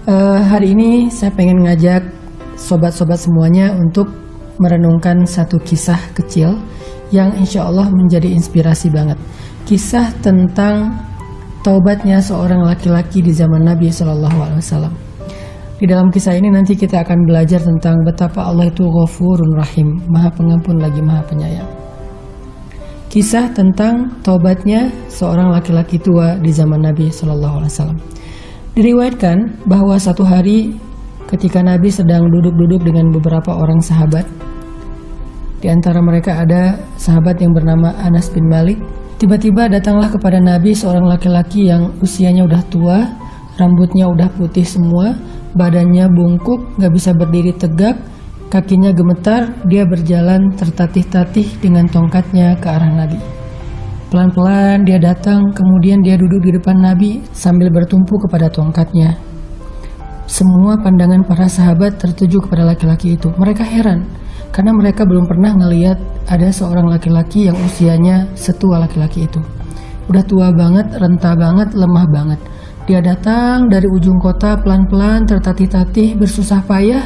Hari ini saya pengen ngajak sobat-sobat semuanya untuk merenungkan satu kisah kecil yang insya Allah menjadi inspirasi banget. Kisah tentang taubatnya seorang laki-laki di zaman Nabi SAW. Di dalam kisah ini nanti kita akan belajar tentang betapa Allah itu Ghafurun Rahim, Maha Pengampun lagi Maha Penyayang. Kisah tentang taubatnya seorang laki-laki tua di zaman Nabi SAW. Diriwayatkan bahwa satu hari ketika Nabi sedang duduk-duduk dengan beberapa orang sahabat, di antara mereka ada sahabat yang bernama Anas bin Malik. Tiba-tiba datanglah kepada Nabi seorang laki-laki yang usianya udah tua, rambutnya udah putih semua, badannya bungkuk, gak bisa berdiri tegak, kakinya gemetar, dia berjalan tertatih-tatih dengan tongkatnya ke arah Nabi. Pelan-pelan dia datang, kemudian dia duduk di depan Nabi sambil bertumpu kepada tongkatnya. Semua pandangan para sahabat tertuju kepada laki-laki itu. Mereka heran, karena mereka belum pernah ngelihat ada seorang laki-laki yang usianya setua laki-laki itu. Udah tua banget, renta banget, lemah banget. Dia datang dari ujung kota pelan-pelan, tertatih-tatih, bersusah payah.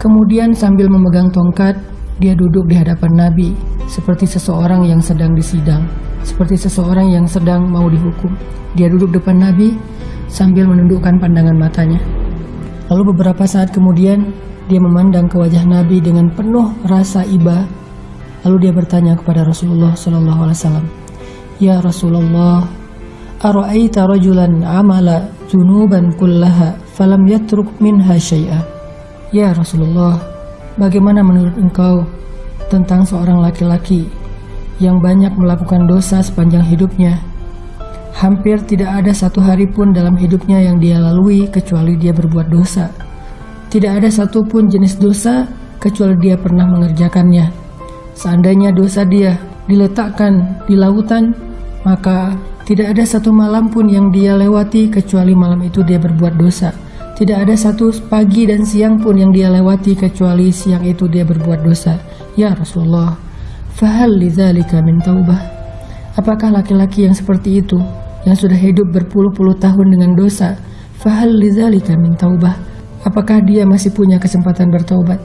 Kemudian sambil memegang tongkat, dia duduk di hadapan Nabi seperti seseorang yang sedang disidang, seperti seseorang yang sedang mau dihukum. Dia duduk depan Nabi sambil menundukkan pandangan matanya. Lalu beberapa saat kemudian dia memandang ke wajah Nabi dengan penuh rasa iba. Lalu dia bertanya kepada Rasulullah SAW, "Ya Rasulullah, ara'aita rajulan amala junuban kullaha falam yatruk minha syai'a." Ya Rasulullah, bagaimana menurut engkau tentang seorang laki-laki yang banyak melakukan dosa sepanjang hidupnya? Hampir tidak ada satu hari pun dalam hidupnya yang dia lalui kecuali dia berbuat dosa. Tidak ada satupun jenis dosa kecuali dia pernah mengerjakannya. Seandainya dosa dia diletakkan di lautan, maka tidak ada satu malam pun yang dia lewati kecuali malam itu dia berbuat dosa. Tidak ada satu pagi dan siang pun yang dia lewati kecuali siang itu dia berbuat dosa. Ya Rasulullah, fahal lidzalika min taubah? Apakah laki-laki yang seperti itu, yang sudah hidup berpuluh-puluh tahun dengan dosa, fahal lidzalika min taubah? Apakah dia masih punya kesempatan bertaubat?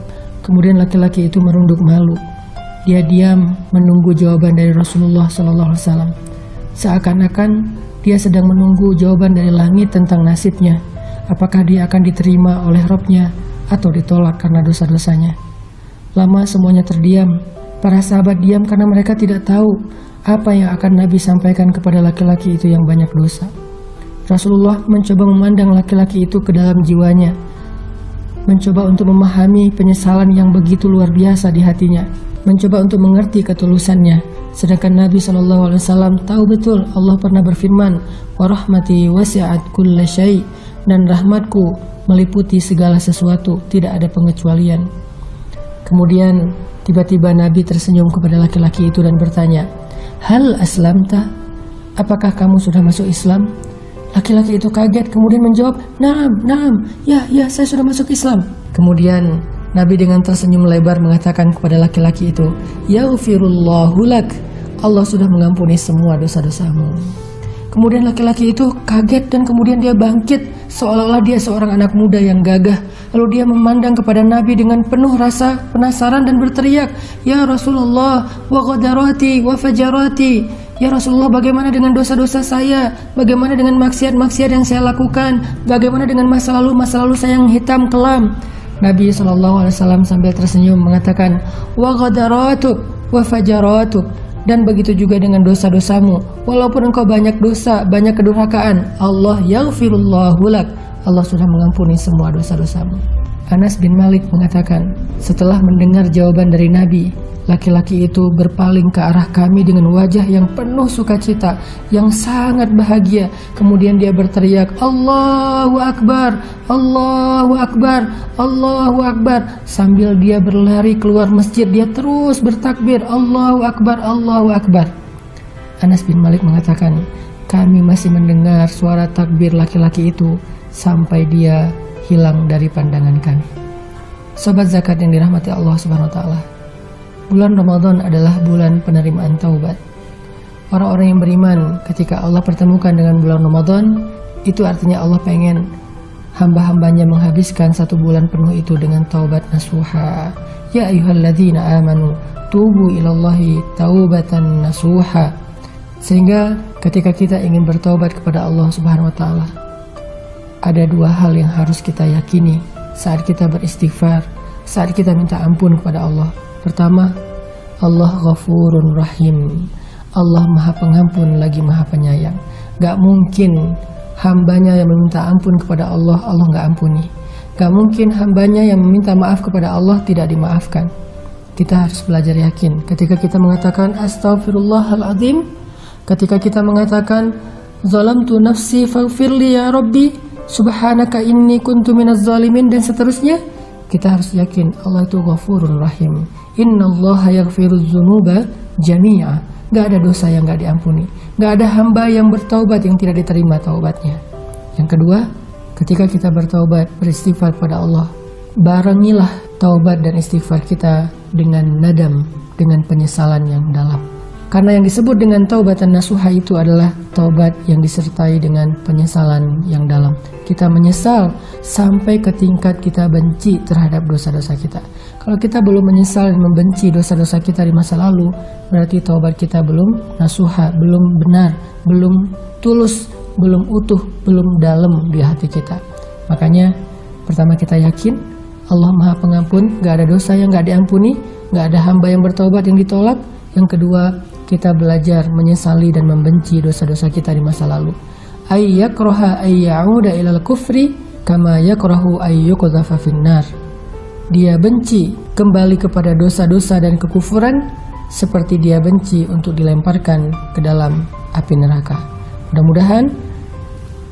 Kemudian laki-laki itu merunduk malu. Dia diam menunggu jawaban dari Rasulullah SAW. Seakan-akan dia sedang menunggu jawaban dari langit tentang nasibnya. Apakah dia akan diterima oleh Rabb-nya atau ditolak karena dosa-dosanya? Lama semuanya terdiam. Para sahabat diam karena mereka tidak tahu apa yang akan Nabi sampaikan kepada laki-laki itu yang banyak dosa. Rasulullah mencoba memandang laki-laki itu ke dalam jiwanya, mencoba untuk memahami penyesalan yang begitu luar biasa di hatinya, mencoba untuk mengerti ketulusannya. Sedangkan Nabi SAW tahu betul Allah pernah berfirman, "Wa rahmati wasi'at kulla syai'," dan rahmatku meliputi segala sesuatu, tidak ada pengecualian. Kemudian tiba-tiba Nabi tersenyum kepada laki-laki itu dan bertanya, "Hal aslamta? Apakah kamu sudah masuk Islam?" Laki-laki itu kaget kemudian menjawab, Naam, ya, saya sudah masuk Islam." Kemudian Nabi dengan tersenyum lebar mengatakan kepada laki-laki itu, "Yaghfirullahu lak, Allah sudah mengampuni semua dosa-dosamu." Kemudian laki-laki itu kaget dan kemudian dia bangkit seolah-olah dia seorang anak muda yang gagah. Lalu dia memandang kepada Nabi dengan penuh rasa penasaran dan berteriak, "Ya Rasulullah, wa ghadarati wa fajarati." Ya Rasulullah, bagaimana dengan dosa-dosa saya? Bagaimana dengan maksiat-maksiat yang saya lakukan? Bagaimana dengan masa lalu saya yang hitam kelam? Nabi SAW sambil tersenyum mengatakan, "Wa ghadaratuk wa fajaratuk." Dan begitu juga dengan dosa-dosamu. Walaupun engkau banyak dosa, banyak kedurhakaan, Allah yaghfirullahu lak, Allah sudah mengampuni semua dosa-dosamu. Anas bin Malik mengatakan, setelah mendengar jawaban dari Nabi, laki-laki itu berpaling ke arah kami dengan wajah yang penuh sukacita, yang sangat bahagia. Kemudian dia berteriak, "Allahu Akbar, Allahu Akbar, Allahu Akbar." Sambil dia berlari keluar masjid, dia terus bertakbir, "Allahu Akbar, Allahu Akbar." Anas bin Malik mengatakan, kami masih mendengar suara takbir laki-laki itu sampai dia hilang dari pandangan kami. Sobat zakat yang dirahmati Allah Subhanahu wa taala. Bulan Ramadan adalah bulan penerimaan taubat. Orang-orang yang beriman ketika Allah pertemukan dengan bulan Ramadan, itu artinya Allah pengen hamba-hambanya menghabiskan 1 bulan penuh itu dengan taubat nasuha. Ya ayyuhalladzina amanu tubu ilallahi taubatan nasuha. Sehingga ketika kita ingin bertaubat kepada Allah Subhanahu wa taala, ada 2 hal yang harus kita yakini saat kita beristighfar, saat kita minta ampun kepada Allah. Pertama, Allah Ghafurun Rahim. Allah Maha Pengampun lagi Maha Penyayang. Gak mungkin hambanya yang meminta ampun kepada Allah, Allah gak ampuni. Gak mungkin hambanya yang meminta maaf kepada Allah tidak dimaafkan. Kita harus belajar yakin ketika kita mengatakan Astaghfirullahaladzim, ketika kita mengatakan Zalamtu nafsi faghfirli ya Rabbi, Subhanaka inni kuntu minaz zalimin, dan seterusnya. Kita harus yakin Allah itu Ghafurur Rahim. Innallaha yaghfiruz dzunuba jami'a. Gak ada dosa yang gak diampuni. Gak ada hamba yang bertaubat yang tidak diterima taubatnya. Yang kedua, ketika kita bertaubat, beristighfar pada Allah, barengilah taubat dan istighfar kita dengan nadam, dengan penyesalan yang dalam. Karena yang disebut dengan taubatan nasuha itu adalah taubat yang disertai dengan penyesalan yang dalam. Kita menyesal sampai ke tingkat kita benci terhadap dosa-dosa kita. Kalau kita belum menyesal dan membenci dosa-dosa kita di masa lalu, berarti taubat kita belum nasuha, belum benar, belum tulus, belum utuh, belum dalam di hati kita. Makanya pertama kita yakin Allah Maha Pengampun, gak ada dosa yang gak diampuni, gak ada hamba yang bertaubat yang ditolak. Yang kedua, kita belajar menyesali dan membenci dosa-dosa kita di masa lalu. Ayyakraha ayyauda ilal kufri kama yakrahu ayyuqdhafa finnar. Dia benci kembali kepada dosa-dosa dan kekufuran seperti dia benci untuk dilemparkan ke dalam api neraka. Mudah-mudahan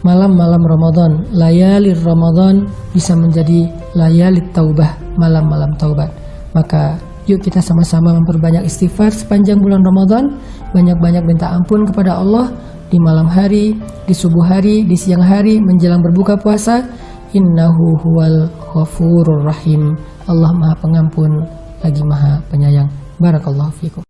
malam-malam Ramadan, layalir Ramadan bisa menjadi layalit taubah, malam-malam taubat. Maka yuk kita sama-sama memperbanyak istighfar sepanjang bulan Ramadan, banyak-banyak minta ampun kepada Allah di malam hari, di subuh hari, di siang hari, menjelang berbuka puasa. Innahu huwal ghafurur rahim. Allah Maha Pengampun lagi Maha Penyayang. Barakallahu fikum.